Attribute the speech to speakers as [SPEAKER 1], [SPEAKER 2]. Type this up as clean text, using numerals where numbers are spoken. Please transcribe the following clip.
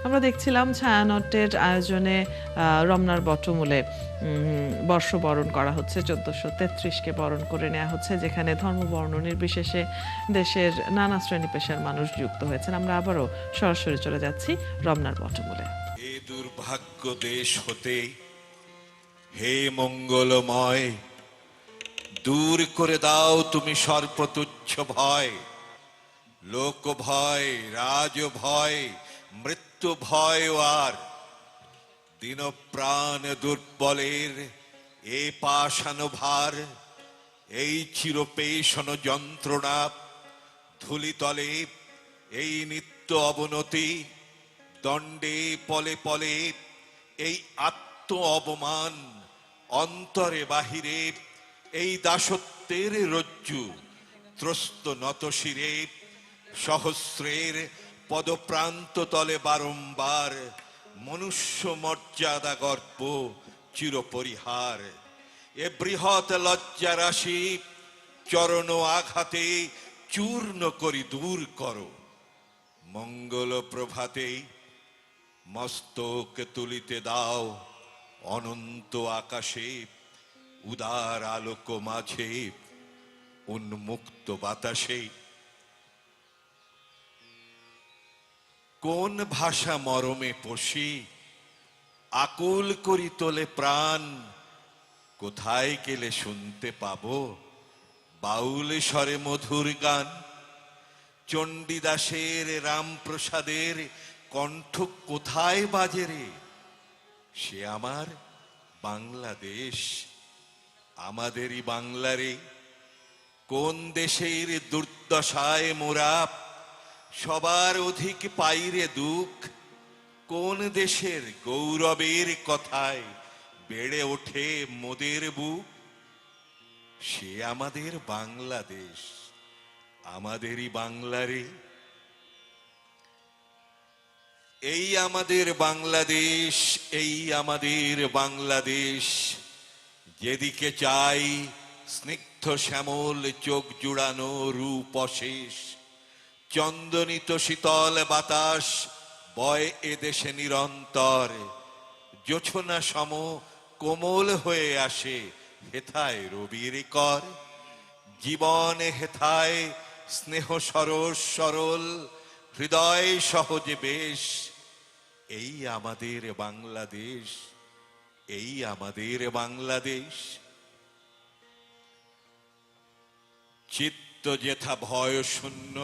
[SPEAKER 1] আমরা দেখছিলাম ছায়ানটের আয়োজনে রমনার বটমূলে বর্ষবরণ করা হচ্ছে, 1433-কে বরণ করে নেওয়া হচ্ছে, যেখানে ধর্মবর্ণ নির্বিশেষে দেশের নানা শ্রেণী পেশার মানুষ যুক্ত হয়েছেন। আমরা আবারও সরাসরি চলে যাচ্ছি রমনার বটমূলে।
[SPEAKER 2] এ দুর্ভাগ্য দেশ হতে হে মঙ্গলময়, দূর করে দাও তুমি সর্বতুচ্ছ ভয়, লোক ভয়, রাজ ভয়, মৃত্যু ভয় আর দিন প্রাণ দুর্বলের এ পাষাণ ভার, এই চিরপেশন যন্ত্রণা ধুলিতলে, এই নিত্য অবনতি দণ্ডে পলে পলে, এই আত্ম অবমান অন্তরে বাহিরে, এই দাসত্বের রজ্জু ত্রস্ত নত শিরে, সহস্রের পদপ্রান্ত তলে বারংবার মনুষ্য মর্যাদা গর্ব চিরপরিহার। এ বৃহৎ লজ্জা রাশি চরণ আঘাতে চূর্ণ করি দূর করো। মঙ্গল প্রভাতে মস্তক তুলিতে দাও অনন্ত আকাশে, উদার আলোক মাঝে উন্মুক্ত বাতাসে। কোন ভাষা মরমে পশি আকুল করি তোলে প্রাণ, কোথায় গেলে শুনতে পাবো বাউল স্বরে মধুর গান। চণ্ডীদাসের রামপ্রসাদের কণ্ঠ কোথায় বাজে রে, সে আমার বাংলাদেশ, আমাদেরই বাংলারে। কোন দেশের দুর্দশায় মোরা সবার অধিক পাইরে দুঃখ, কোন দেশের গৌরবের কথায় বেড়ে ওঠে মোদের বুক, সে আমাদের বাংলাদেশ, আমাদেরই বাংলারে। এই আমাদের বাংলাদেশ, এই আমাদের বাংলাদেশ, যেদিকে চাই স্নিগ্ধ শ্যামল চোখ জুড়ানো রূপ অশেষ, চন্দনিত শীতল বাতাস বয় এদেশে নিরন্তর, জোছনা সম কোমল হয়ে আসে হেথায় রবির কর, জীবনে হেথায় স্নেহ সরস সরল, হৃদয় সহজে বেশ। এই আমাদের বাংলাদেশ, এই আমাদের বাংলাদেশ। চিত্ত যেথা ভয় শূন্য